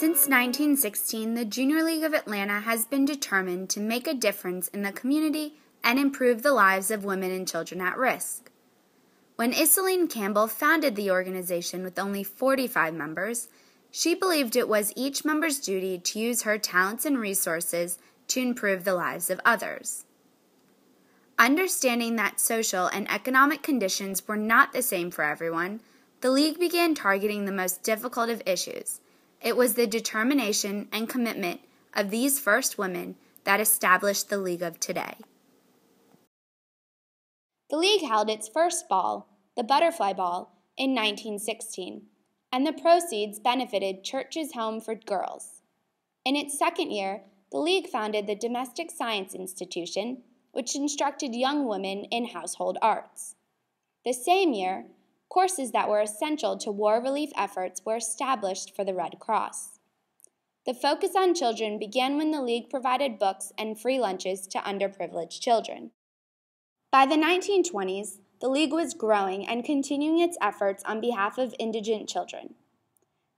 Since 1916, the Junior League of Atlanta has been determined to make a difference in the community and improve the lives of women and children at risk. When Iselene Campbell founded the organization with only 45 members, she believed it was each member's duty to use her talents and resources to improve the lives of others. Understanding that social and economic conditions were not the same for everyone, the League began targeting the most difficult of issues. It was the determination and commitment of these first women that established the League of today. The League held its first ball, the Butterfly Ball, in 1916, and the proceeds benefited Church's Home for Girls. In its second year, the League founded the Domestic Science Institution, which instructed young women in household arts. The same year, courses that were essential to war relief efforts were established for the Red Cross. The focus on children began when the League provided books and free lunches to underprivileged children. By the 1920s, the League was growing and continuing its efforts on behalf of indigent children.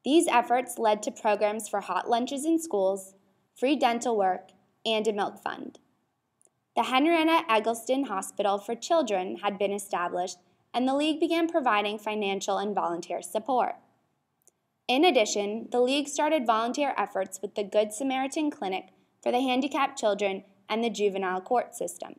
These efforts led to programs for hot lunches in schools, free dental work, and a milk fund. The Henrietta Eggleston Hospital for Children had been established, and the League began providing financial and volunteer support. In addition, the League started volunteer efforts with the Good Samaritan Clinic for the handicapped children and the juvenile court system.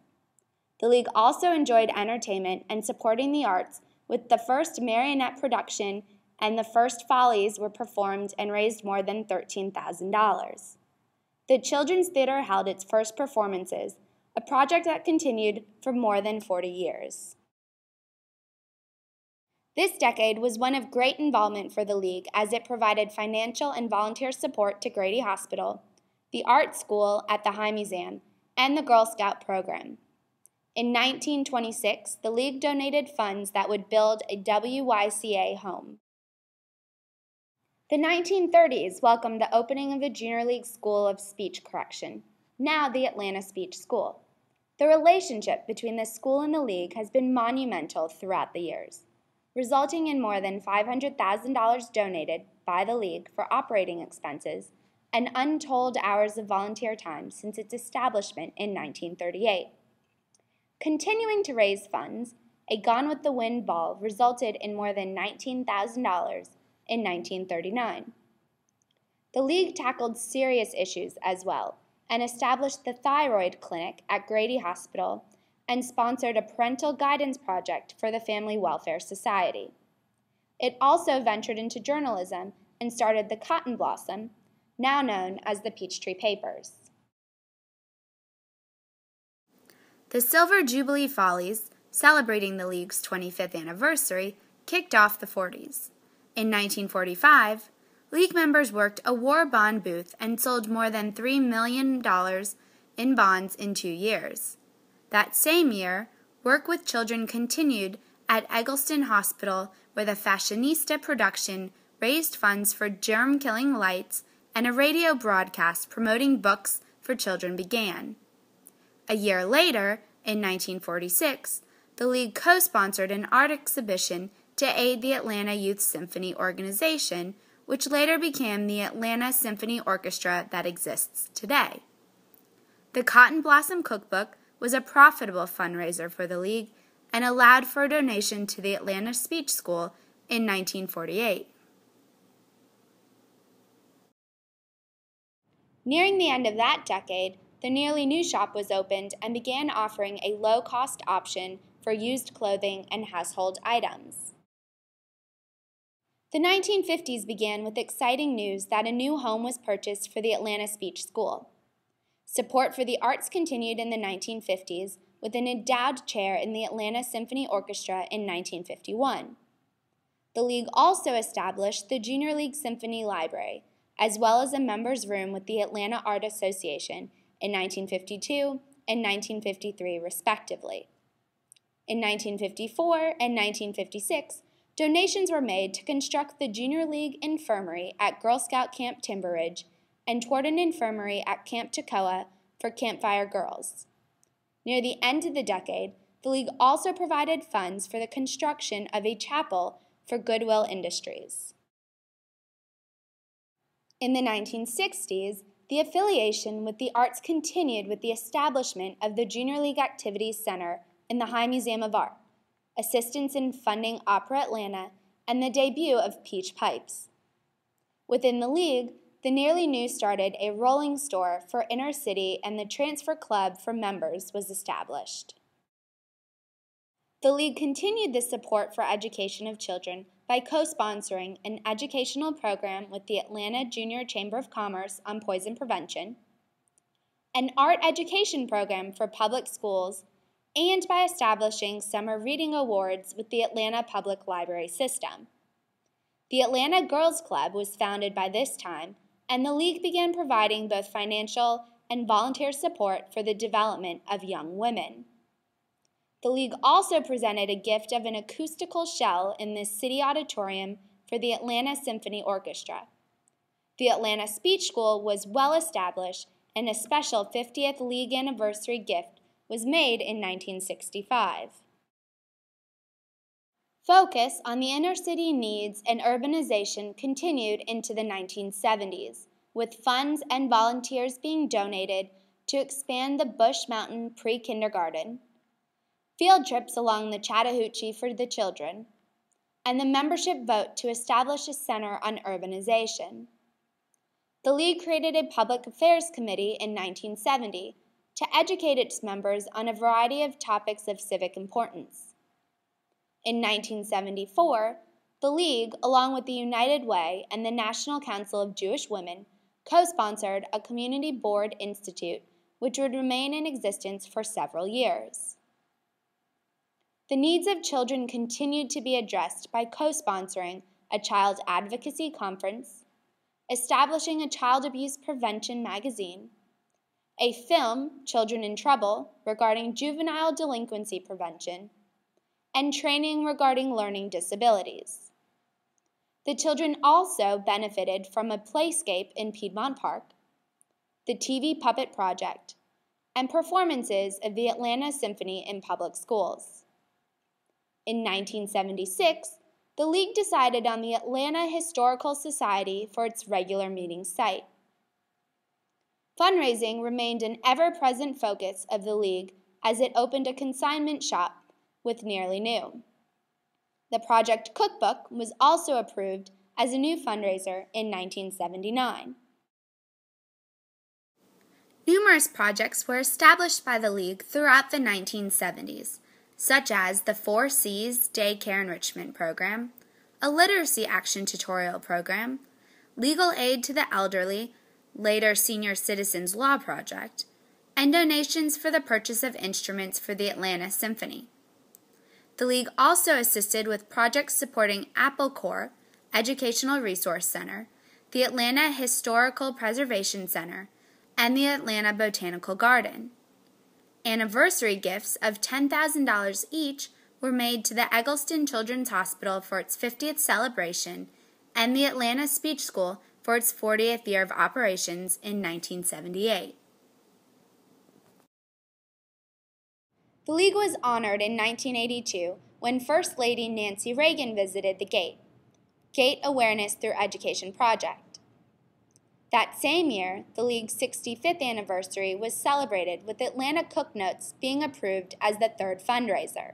The League also enjoyed entertainment and supporting the arts, with the first marionette production and the first Follies were performed and raised more than $13,000. The Children's Theater held its first performances, a project that continued for more than 40 years. This decade was one of great involvement for the League as it provided financial and volunteer support to Grady Hospital, the art school at the High Museum, and the Girl Scout program. In 1926, the League donated funds that would build a WYCA home. The 1930s welcomed the opening of the Junior League School of Speech Correction, now the Atlanta Speech School. The relationship between the school and the League has been monumental throughout the years, resulting in more than $500,000 donated by the League for operating expenses and untold hours of volunteer time since its establishment in 1938. Continuing to raise funds, a Gone with the Wind ball resulted in more than $19,000 in 1939. The League tackled serious issues as well and established the Thyroid Clinic at Grady Hospital and sponsored a parental guidance project for the Family Welfare Society. It also ventured into journalism and started the Cotton Blossom, now known as the Peachtree Papers. The Silver Jubilee Follies, celebrating the League's 25th anniversary, kicked off the 40s. In 1945, League members worked a war bond booth and sold more than $3 million in bonds in 2 years. That same year, work with children continued at Eggleston Hospital, where the Fashionista production raised funds for germ-killing lights and a radio broadcast promoting books for children began. A year later, in 1946, the League co-sponsored an art exhibition to aid the Atlanta Youth Symphony Organization, which later became the Atlanta Symphony Orchestra that exists today. The Cotton Blossom Cookbook was a profitable fundraiser for the League and allowed for a donation to the Atlanta Speech School in 1948. Nearing the end of that decade, the Nearly New Shop was opened and began offering a low-cost option for used clothing and household items. The 1950s began with exciting news that a new home was purchased for the Atlanta Speech School. Support for the arts continued in the 1950s with an endowed chair in the Atlanta Symphony Orchestra in 1951. The League also established the Junior League Symphony Library, as well as a members' room with the Atlanta Art Association in 1952 and 1953, respectively. In 1954 and 1956, donations were made to construct the Junior League Infirmary at Girl Scout Camp Timber Ridge and toward an infirmary at Camp Toccoa for Campfire Girls. Near the end of the decade, the League also provided funds for the construction of a chapel for Goodwill Industries. In the 1960s, the affiliation with the arts continued with the establishment of the Junior League Activities Center in the High Museum of Art, assistance in funding Opera Atlanta, and the debut of Peach Pipes. Within the League, the Nearly New started a rolling store for inner city, and the transfer club for members was established. The League continued the support for education of children by co-sponsoring an educational program with the Atlanta Junior Chamber of Commerce on poison prevention, an art education program for public schools, and by establishing summer reading awards with the Atlanta Public Library System. The Atlanta Girls Club was founded by this time, and the League began providing both financial and volunteer support for the development of young women. The League also presented a gift of an acoustical shell in the City Auditorium for the Atlanta Symphony Orchestra. The Atlanta Speech School was well established, and a special 50th League anniversary gift was made in 1965. Focus on the inner city needs and urbanization continued into the 1970s, with funds and volunteers being donated to expand the Bush Mountain pre-kindergarten, field trips along the Chattahoochee for the children, and the membership vote to establish a center on urbanization. The League created a public affairs committee in 1970 to educate its members on a variety of topics of civic importance. In 1974, the League, along with the United Way and the National Council of Jewish Women, co-sponsored a community board institute which would remain in existence for several years. The needs of children continued to be addressed by co-sponsoring a child advocacy conference, establishing a child abuse prevention magazine, a film, Children in Trouble, regarding juvenile delinquency prevention, and training regarding learning disabilities. The children also benefited from a playscape in Piedmont Park, the TV Puppet Project, and performances of the Atlanta Symphony in public schools. In 1976, the League decided on the Atlanta Historical Society for its regular meeting site. Fundraising remained an ever-present focus of the League as it opened a consignment shop with Nearly New. The Project Cookbook was also approved as a new fundraiser in 1979. Numerous projects were established by the League throughout the 1970s, such as the 4 C's Daycare Enrichment Program, a Literacy Action Tutorial Program, Legal Aid to the Elderly, later Senior Citizens Law Project, and donations for the purchase of instruments for the Atlanta Symphony. The League also assisted with projects supporting Apple Corps, Educational Resource Center, the Atlanta Historical Preservation Center, and the Atlanta Botanical Garden. Anniversary gifts of $10,000 each were made to the Eggleston Children's Hospital for its 50th celebration and the Atlanta Speech School for its 40th year of operations in 1978. The League was honored in 1982 when First Lady Nancy Reagan visited the GATE Awareness Through Education project. That same year, the League's 65th anniversary was celebrated with Atlanta Cook Notes being approved as the third fundraiser.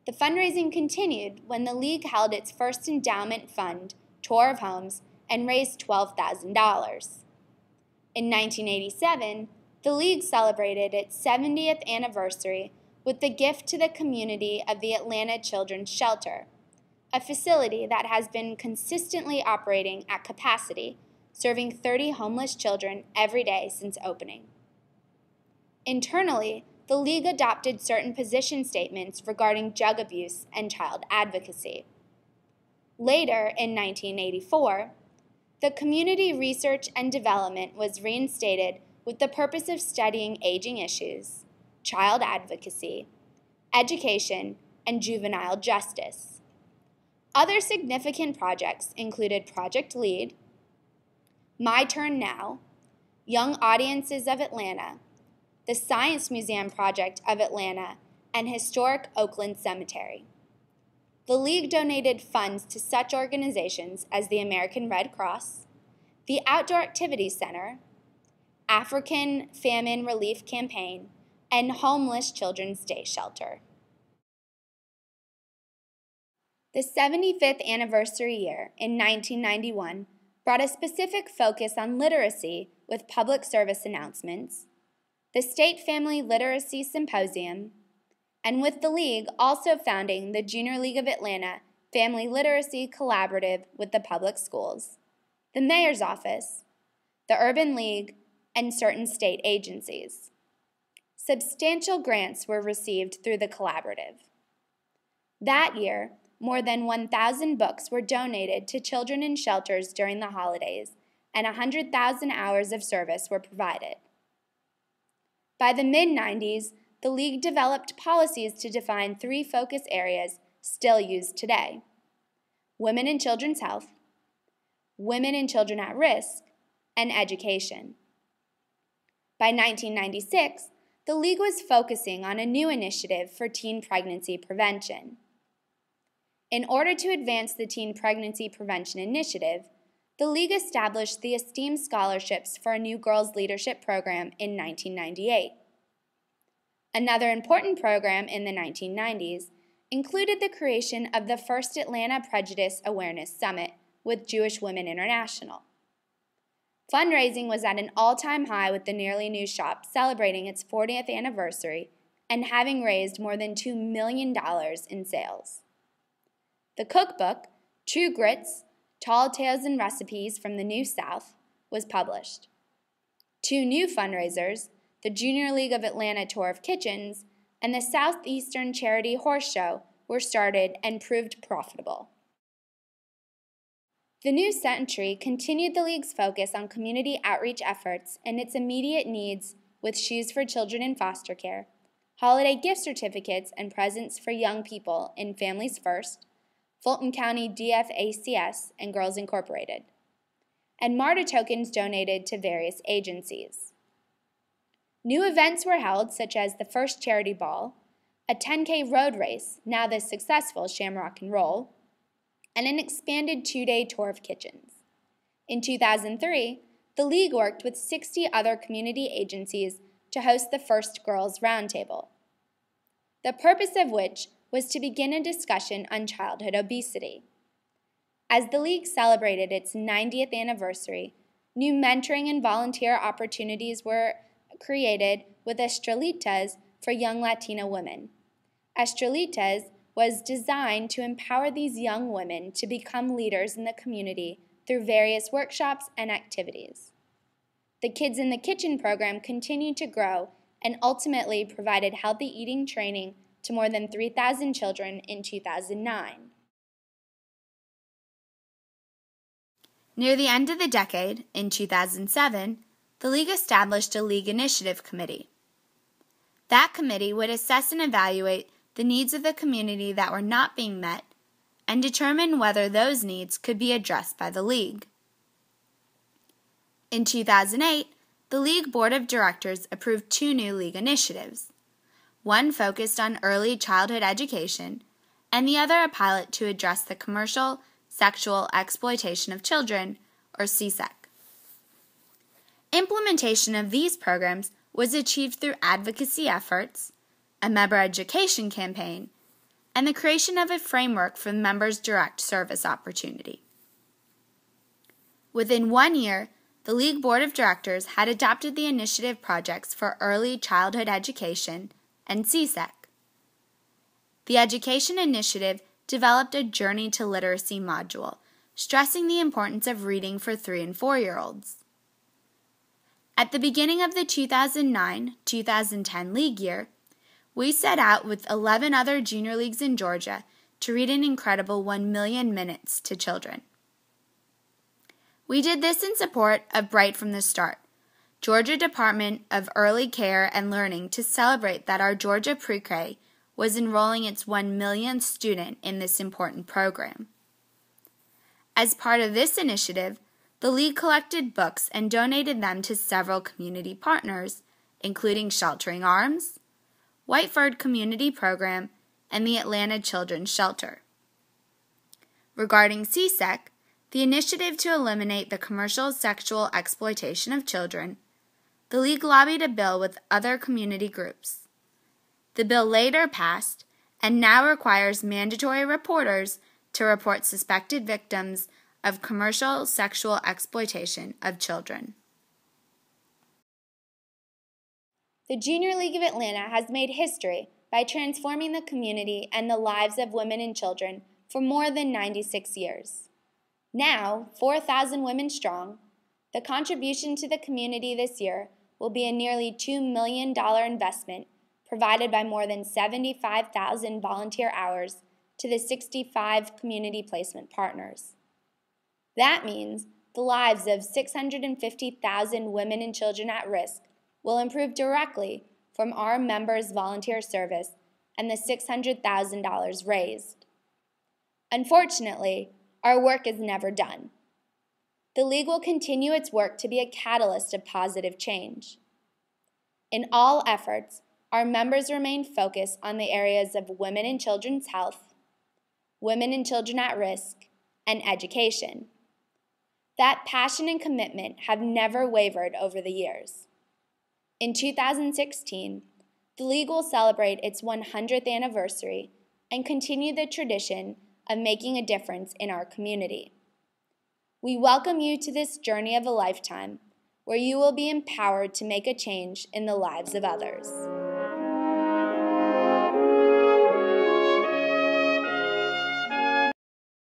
The fundraising continued when the League held its first endowment fund, Tour of Homes, and raised $12,000. In 1987, the League celebrated its 70th anniversary with the gift to the community of the Atlanta Children's Shelter, a facility that has been consistently operating at capacity, serving 30 homeless children every day since opening. Internally, the League adopted certain position statements regarding drug abuse and child advocacy. Later, in 1984, the Community Research and Development was reinstated with the purpose of studying aging issues, child advocacy, education, and juvenile justice. Other significant projects included Project Lead, My Turn Now, Young Audiences of Atlanta, the Science Museum Project of Atlanta, and Historic Oakland Cemetery. The League donated funds to such organizations as the American Red Cross, the Outdoor Activities Center, African Famine Relief Campaign, and Homeless Children's Day Shelter. The 75th anniversary year in 1991 brought a specific focus on literacy with public service announcements, the State Family Literacy Symposium, and with the League also founding the Junior League of Atlanta Family Literacy Collaborative with the public schools, the Mayor's Office, the Urban League, and certain state agencies. Substantial grants were received through the collaborative. That year, more than 1,000 books were donated to children in shelters during the holidays, and 100,000 hours of service were provided. By the mid-90s, the League developed policies to define 3 focus areas still used today: women and children's health, women and children at risk, and education. By 1996, the League was focusing on a new initiative for teen pregnancy prevention. In order to advance the Teen Pregnancy Prevention Initiative, the League established the Esteemed Scholarships for a New Girls Leadership Program in 1998. Another important program in the 1990s included the creation of the first Atlanta Prejudice Awareness Summit with Jewish Women International. Fundraising was at an all-time high, with the Nearly New Shop celebrating its 40th anniversary and having raised more than $2 million in sales. The cookbook, True Grits, Tall Tales and Recipes from the New South, was published. 2 new fundraisers, the Junior League of Atlanta Tour of Kitchens and the Southeastern Charity Horse Show, were started and proved profitable. The new century continued the League's focus on community outreach efforts and its immediate needs with shoes for children in foster care, holiday gift certificates and presents for young people in Families First, Fulton County DFACS, and Girls Incorporated, and MARTA tokens donated to various agencies. New events were held, such as the first charity ball, a 10K road race, now the successful Shamrock and Roll, and an expanded 2-day tour of kitchens. In 2003, the League worked with 60 other community agencies to host the first Girls Roundtable, the purpose of which was to begin a discussion on childhood obesity. As the League celebrated its 90th anniversary, new mentoring and volunteer opportunities were created with Estrelitas for young Latina women. Estrelitas was designed to empower these young women to become leaders in the community through various workshops and activities. The Kids in the Kitchen program continued to grow and ultimately provided healthy eating training to more than 3,000 children in 2009. Near the end of the decade, in 2007, the League established a League Initiative Committee. That committee would assess and evaluate the needs of the community that were not being met and determine whether those needs could be addressed by the League. In 2008, the League Board of Directors approved 2 new League initiatives, one focused on early childhood education and the other a pilot to address the commercial sexual exploitation of children, or CSEC. Implementation of these programs was achieved through advocacy efforts, a member education campaign, and the creation of a framework for the members' direct service opportunity. Within 1 year, the League Board of Directors had adopted the initiative projects for early childhood education and CSEC. The Education Initiative developed a Journey to Literacy module, stressing the importance of reading for 3- and 4-year-olds. At the beginning of the 2009-2010 league year, we set out with 11 other junior leagues in Georgia to read an incredible 1 million minutes to children. We did this in support of Bright from the Start, Georgia Department of Early Care and Learning, to celebrate that our Georgia Pre-K was enrolling its 1 millionth student in this important program. As part of this initiative, the League collected books and donated them to several community partners, including Sheltering Arms, Whiteford Community Program, and the Atlanta Children's Shelter. Regarding CSEC, the initiative to eliminate the commercial sexual exploitation of children, the League lobbied a bill with other community groups. The bill later passed and now requires mandatory reporters to report suspected victims of commercial sexual exploitation of children. The Junior League of Atlanta has made history by transforming the community and the lives of women and children for more than 96 years. Now, 4,000 women strong, the contribution to the community this year will be a nearly $2 million investment provided by more than 75,000 volunteer hours to the 65 community placement partners. That means the lives of 650,000 women and children at risk will improve directly from our members' volunteer service and the $600,000 raised. Unfortunately, our work is never done. The League will continue its work to be a catalyst of positive change. In all efforts, our members remain focused on the areas of women and children's health, women and children at risk, and education. That passion and commitment have never wavered over the years. In 2016, the League will celebrate its 100th anniversary and continue the tradition of making a difference in our community. We welcome you to this journey of a lifetime where you will be empowered to make a change in the lives of others.